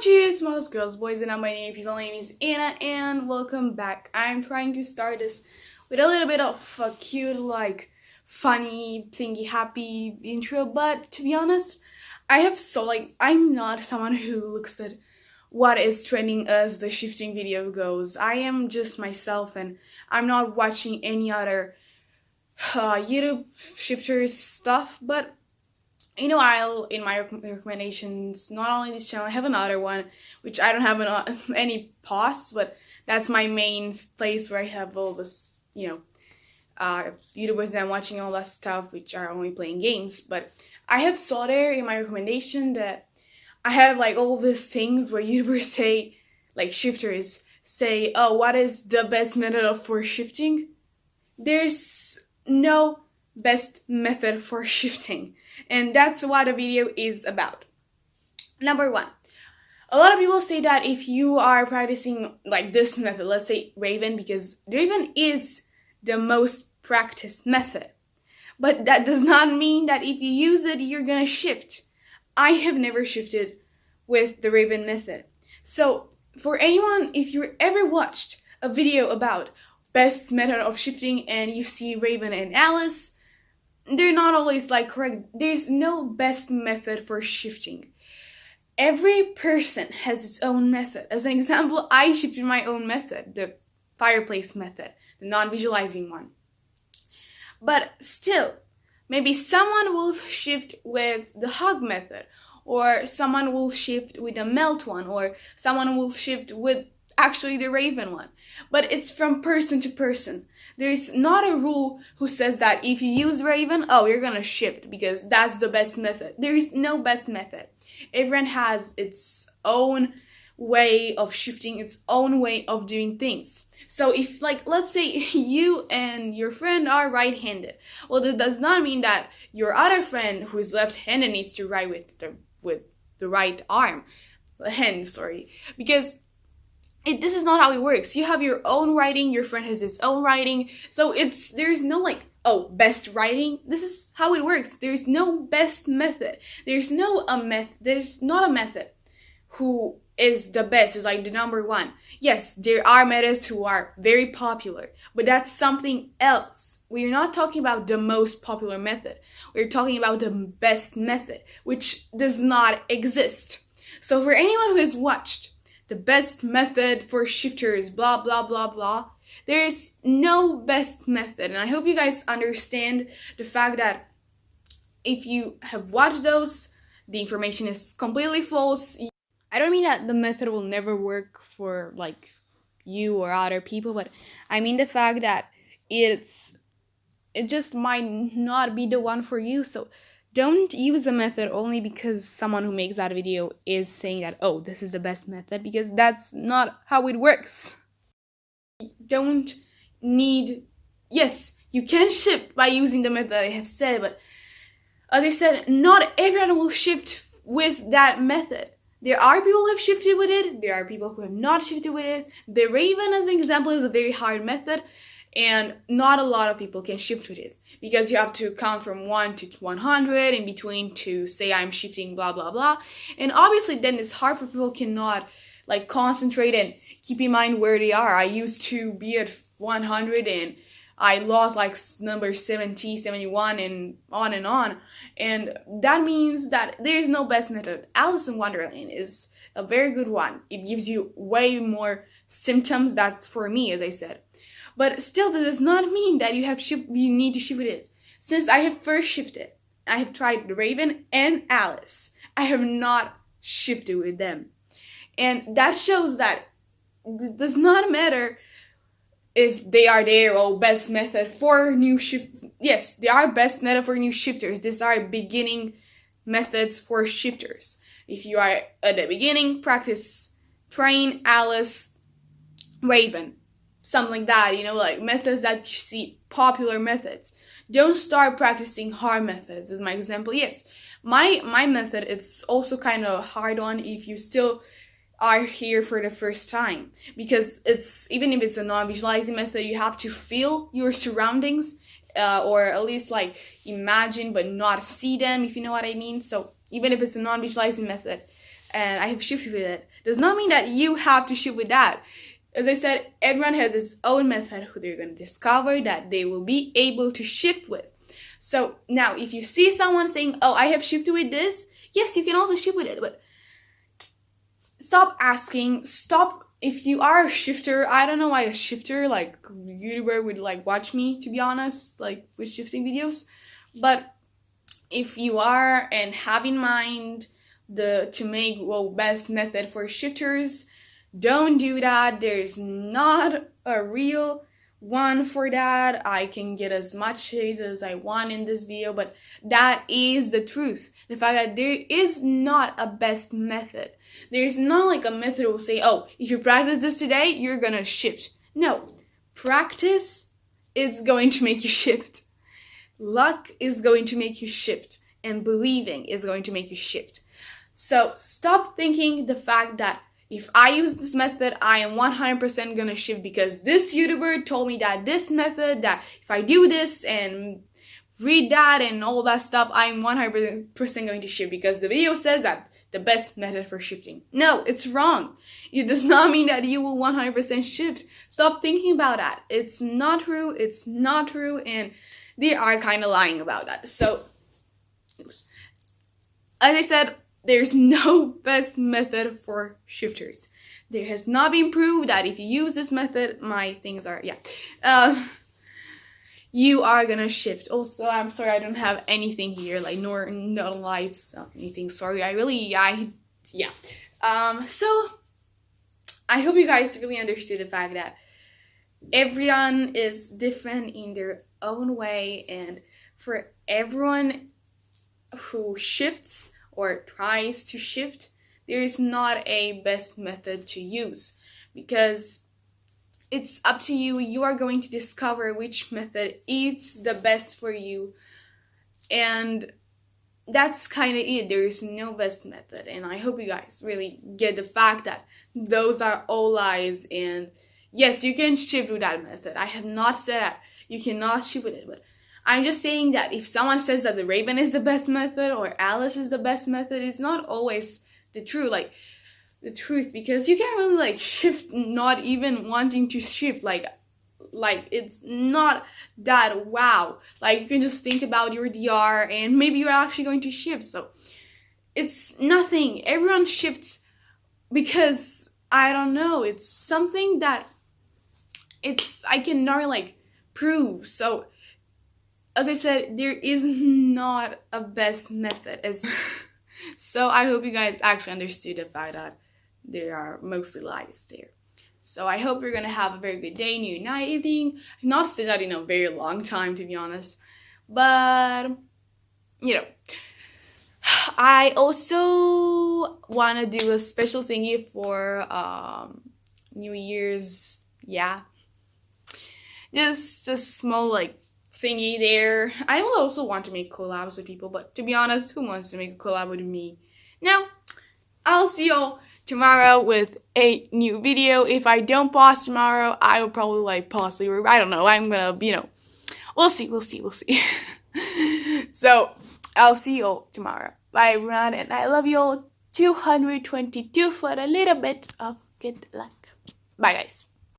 Cheers, smalls, girls, boys, and non-binary people. My name is Anna, and welcome back. I'm trying to start this with a little bit of a cute, funny, thingy, happy intro, but to be honest, I'm not someone who looks at what is trending as the shifting video goes. I am just myself, and I'm not watching any other YouTube shifters stuff, but in a while, in my recommendations, not only this channel, I have another one, which I don't have any posts, but that's my main place where I have all this, YouTubers that I'm watching all that stuff, which are only playing games. But I have saw there in my recommendation that I have all these things where YouTubers say, shifters say, oh, what is the best method for shifting? There's no best method for shifting, and that's what the video is about. Number one, a lot of people say that if you are practicing this method, let's say Raven, because Raven is the most practiced method, but that does not mean that if you use it you're gonna shift. I have never shifted with the Raven method, so for anyone, if you ever watched a video about best method of shifting and you see Raven and Alice, they're not always correct. There's no best method for shifting. Every person has its own method. As an example, I shifted my own method, the fireplace method, the non-visualizing one. But still, maybe someone will shift with the hug method, or someone will shift with the melt one, or someone will shift with actually the Raven one. But it's from person to person. There's not a rule who says that if you use Raven, oh, you're gonna shift because that's the best method. There is no best method. Everyone has its own way of shifting, its own way of doing things. So if, let's say you and your friend are right-handed, well, that does not mean that your other friend who is left-handed needs to write with the right hand, because this is not how it works. You have your own writing, your friend has his own writing, so there's no best writing. This is how it works. There's no best method. There's not a method who is the best, who's the number one. Yes, there are methods who are very popular, but that's something else. We're not talking about the most popular method. We're talking about the best method, which does not exist. So for anyone who has watched the best method for shifters, blah, blah, blah, blah, there is no best method. And I hope you guys understand the fact that if you have watched those, the information is completely false. I don't mean that the method will never work for you or other people, but I mean the fact that it just might not be the one for you. So don't use the method only because someone who makes that video is saying that, oh, this is the best method, because that's not how it works. Yes, you can shift by using the method I have said, but as I said, not everyone will shift with that method. There are people who have shifted with it, there are people who have not shifted with it. The Raven, as an example, is a very hard method, and not a lot of people can shift with it because you have to count from 1 to 100 in between to say I'm shifting blah blah blah, and obviously then it's hard for people who cannot concentrate and keep in mind where they are. I used to be at 100 and I lost number 70, 71 and on, and that means that there's no best method. Alice in Wonderland is a very good one. It gives you way more symptoms. That's for me, as I said. But still, that does not mean that you need to shift with it. Since I have first shifted, I have tried Raven and Alice. I have not shifted with them. And that shows that it does not matter if they are there or best method for new shift. Yes, they are best method for new shifters. These are beginning methods for shifters. If you are at the beginning, practice, train, Alice, Raven. Something like that, methods that you see, popular methods. Don't start practicing hard methods, as my example. Yes, my method, it's also kind of a hard one if you still are here for the first time, because even if it's a non-visualizing method, you have to feel your surroundings, or at least imagine but not see them, if you know what I mean. So even if it's a non-visualizing method, and I have shifted with it, does not mean that you have to shift with that. As I said, everyone has its own method who they're going to discover that they will be able to shift with. So now if you see someone saying, oh, I have shifted with this, yes, you can also shift with it, but stop asking, stop. If you are a shifter, I don't know why a shifter, like YouTuber, would like watch me, to be honest, like with shifting videos. But if you are and have in mind to make best method for shifters, don't do that. There's not a real one for that. I can get as much shades as I want in this video, but that is the truth. The fact that there is not a best method. There's not like a method that will say, oh, if you practice this today, you're gonna shift. No, practice is going to make you shift. Luck is going to make you shift, and believing is going to make you shift. So stop thinking the fact that if I use this method, I am 100% gonna shift because this YouTuber told me that this method, that if I do this and read that and all that stuff, I'm 100% going to shift because the video says that the best method for shifting. No, it's wrong. It does not mean that you will 100% shift. Stop thinking about that. It's not true. It's not true, and they are kind of lying about that. So, as I said, there's no best method for shifters. There has not been proved that if you use this method, my things are, you are gonna shift. Also, I'm sorry I don't have anything here, like no lights, anything. Sorry, so I hope you guys really understood the fact that everyone is different in their own way, and for everyone who shifts or tries to shift, there is not a best method to use because it's up to you. You are going to discover which method is the best for you, and that's kind of it. There is no best method, and I hope you guys really get the fact that those are all lies. And yes, you can shift with that method. I have not said that you cannot shift with it, but I'm just saying that if someone says that the Raven is the best method or Alice is the best method, it's not always the truth, because you can't really like shift not even wanting to shift, like it's not that wow. Like you can just think about your DR and maybe you're actually going to shift. So it's nothing. Everyone shifts because I don't know, it's something that I cannot like prove. So as I said, there is not a best method. So I hope you guys actually understood the fact that there are mostly lies there. So I hope you're gonna have a very good day, new night, evening. I've not said that in a very long time, to be honest. But I also wanna do a special thingy for New Year's. Yeah, just a small like thingy there. I will also want to make collabs with people, but to be honest, who wants to make a collab with me? Now, I'll see y'all tomorrow with a new video. If I don't post tomorrow, I will probably like possibly, I don't know, I'm gonna, we'll see. So, I'll see y'all tomorrow. Bye everyone, and I love y'all. 222 for a little bit of good luck. Bye guys.